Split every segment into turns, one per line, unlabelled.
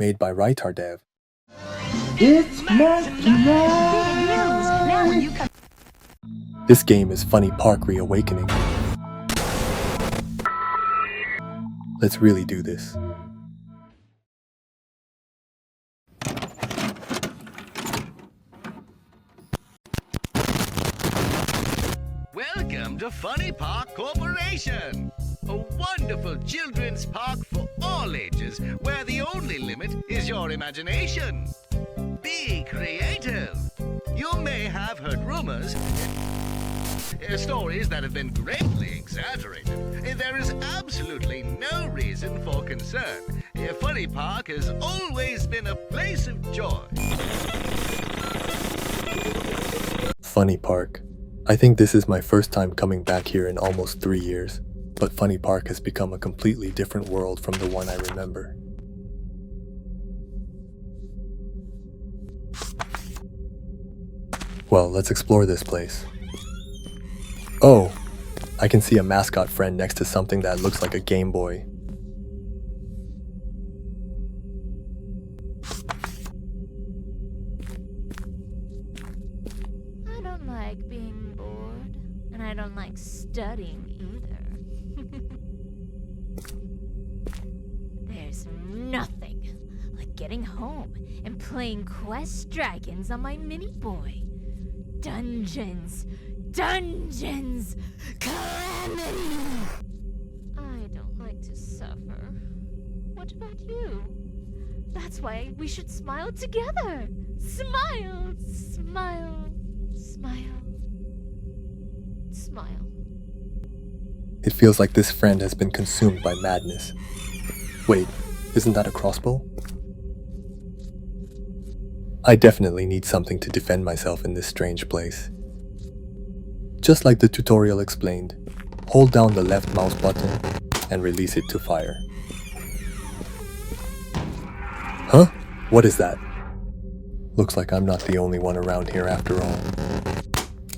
made by Rytardev.
It's meant tonight.
This game is FunnyPark Reawakening. Let's really do this.
Welcome to FunnyPark Corporation, a wonderful children's park for all ages, where the only limit is your imagination. Be creative. You may have heard rumors, stories that have been greatly exaggerated. There is absolutely no reason for concern. FunnyPark has always been a place of joy.
FunnyPark. I think this is my first time coming back here in almost 3 years, but FunnyPark has become a completely different world from the one I remember. Well, let's explore this place. Oh, I can see a mascot friend next to something that looks like a Game Boy.
I don't like being bored, and I don't like studying either. There's nothing like getting home and playing Quest Dragons on my mini boy. Dungeons! Dungeons! Calamity! I don't like to suffer. What about you? That's why we should smile together! Smile! Smile! Smile. Smile.
It feels like this friend has been consumed by madness. Wait, isn't that a crossbow? I definitely need something to defend myself in this strange place. Just like the tutorial explained, hold down the left mouse button and release it to fire. Huh? What is that? Looks like I'm not the only one around here after all.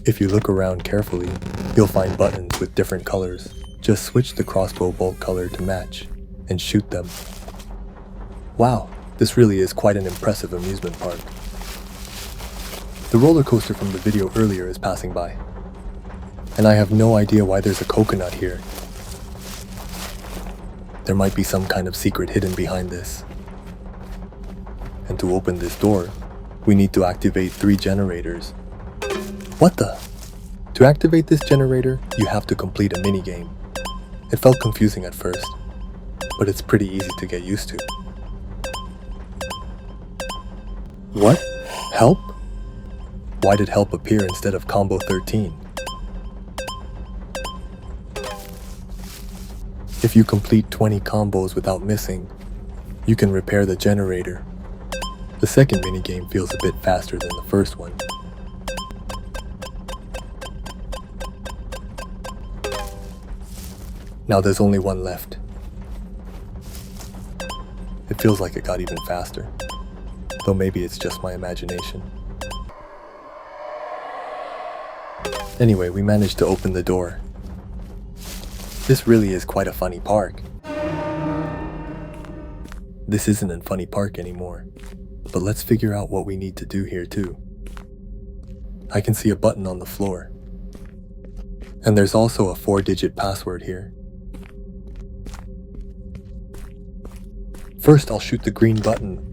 If you look around carefully, you'll find buttons with different colors. Just switch the crossbow bolt color to match and shoot them. Wow, this really is quite an impressive amusement park. The roller coaster from the video earlier is passing by, and I have no idea why there's a coconut here. There might be some kind of secret hidden behind this. And to open this door, we need to activate 3 generators. What the? To activate this generator, you have to complete a minigame. It felt confusing at first, but it's pretty easy to get used to. What? Help? Why did help appear instead of combo 13? If you complete 20 combos without missing, you can repair the generator. The second minigame feels a bit faster than the first one. Now there's only one left. It feels like it got even faster, though maybe it's just my imagination. Anyway, we managed to open the door. This really is quite a funny park. This isn't a funny park anymore, but let's figure out what we need to do here too. I can see a button on the floor, and there's also a 4-digit password here. First, I'll shoot the green button.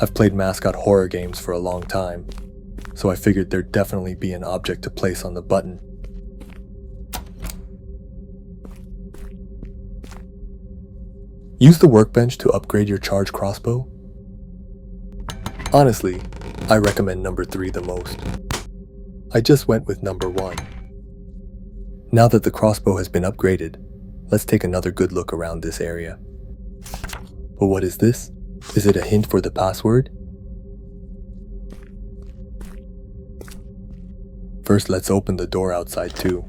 I've played Mascot horror games for a long time, so I figured there'd definitely be an object to place on the button. Use the workbench to upgrade your charged crossbow. Honestly, I recommend number 3 the most. I just went with number 1. Now that the crossbow has been upgraded, let's take another good look around this area. But what is this? Is it a hint for the password? First, let's open the door outside too.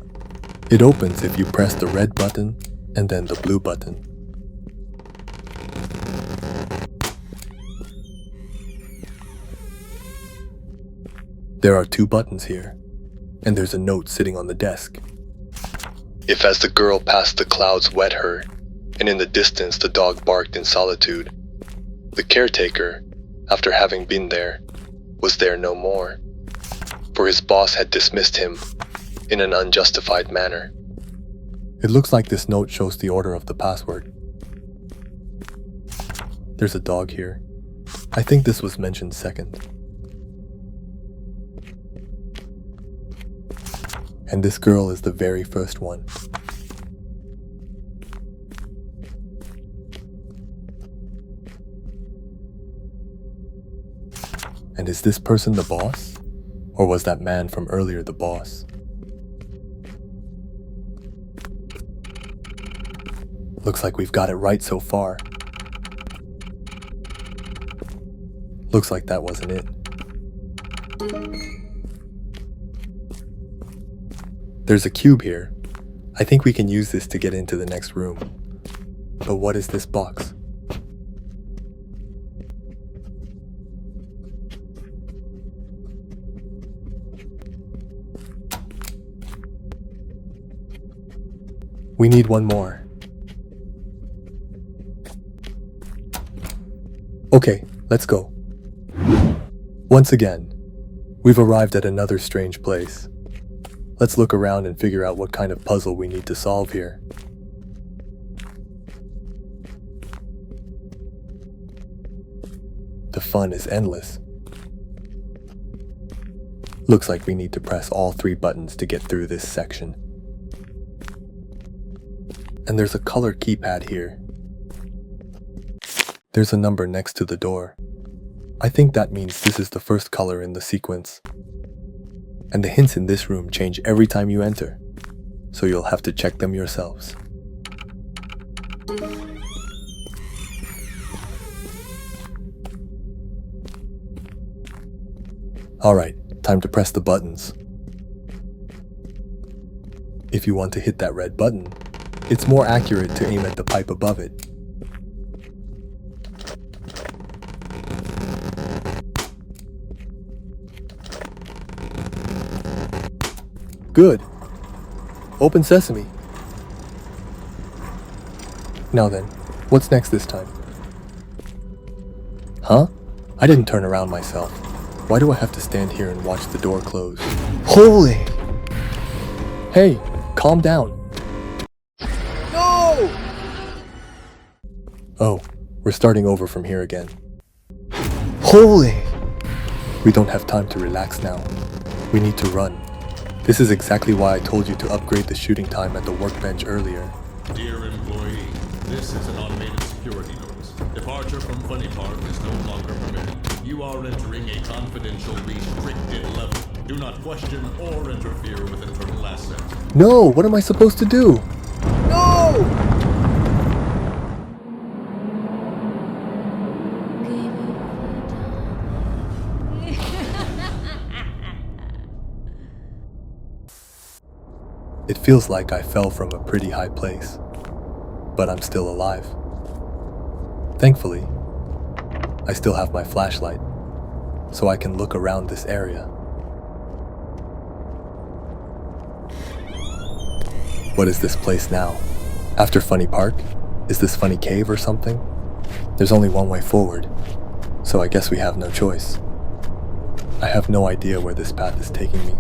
It opens if you press the red button and then the blue button. There are 2 buttons here, and there's a note sitting on the desk. If as the girl passed the clouds wet her, and in the distance the dog barked in solitude, the caretaker, after having been there, was there no more, for his boss had dismissed him in an unjustified manner. It looks like this note shows the order of the password. There's a dog here. I think this was mentioned second. And this girl is the very first one. And is this person the boss? Or was that man from earlier the boss? Looks like we've got it right so far. Looks like that wasn't it. There's a cube here. I think we can use this to get into the next room. But what is this box? We need one more. Okay, let's go. Once again, we've arrived at another strange place. Let's look around and figure out what kind of puzzle we need to solve here. The fun is endless. Looks like we need to press all 3 buttons to get through this section. And there's a color keypad here. There's a number next to the door. I think that means this is the first color in the sequence. And the hints in this room change every time you enter, so you'll have to check them yourselves. Alright, time to press the buttons. If you want to hit that red button, it's more accurate to aim at the pipe above it. Good. Open sesame. Now then, what's next this time? Huh? I didn't turn around myself. Why do I have to stand here and watch the door close? Holy! Hey, calm down. No! Oh, we're starting over from here again. Holy! We don't have time to relax now. We need to run. This is exactly why I told you to upgrade the shooting time at the workbench earlier.
Dear employee, this is an automated security notice. Departure from FunnyPark is no longer permitted. You are entering a confidential, restricted level. Do not question or interfere with internal assets.
No, what am I supposed to do? No! It feels like I fell from a pretty high place, but I'm still alive. Thankfully, I still have my flashlight, so I can look around this area. What is this place now? After Funny Park? Is this Funny Cave or something? There's only one way forward, so I guess we have no choice. I have no idea where this path is taking me.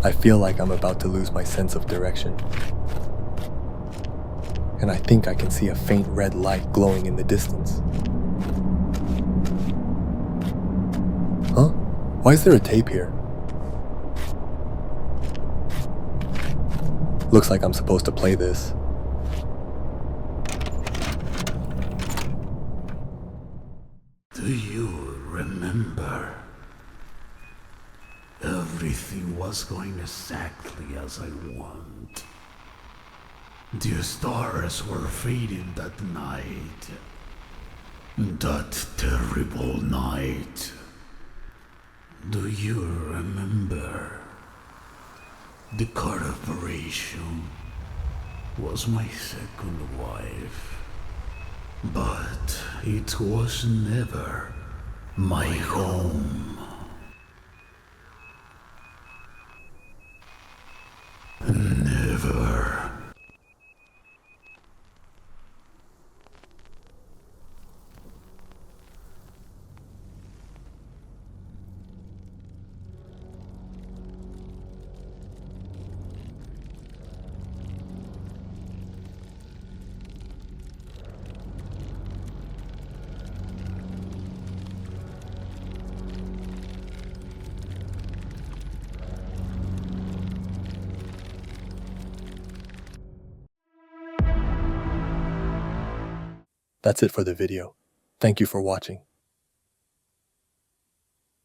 I feel like I'm about to lose my sense of direction. And I think I can see a faint red light glowing in the distance. Huh? Why is there a tape here? Looks like I'm supposed to play this.
Do you remember? Everything was going exactly as I want. The stars were fading that night. That terrible night. Do you remember? The corporation was my second wife. But it was never my home. Never.
That's it for the video. Thank you for watching.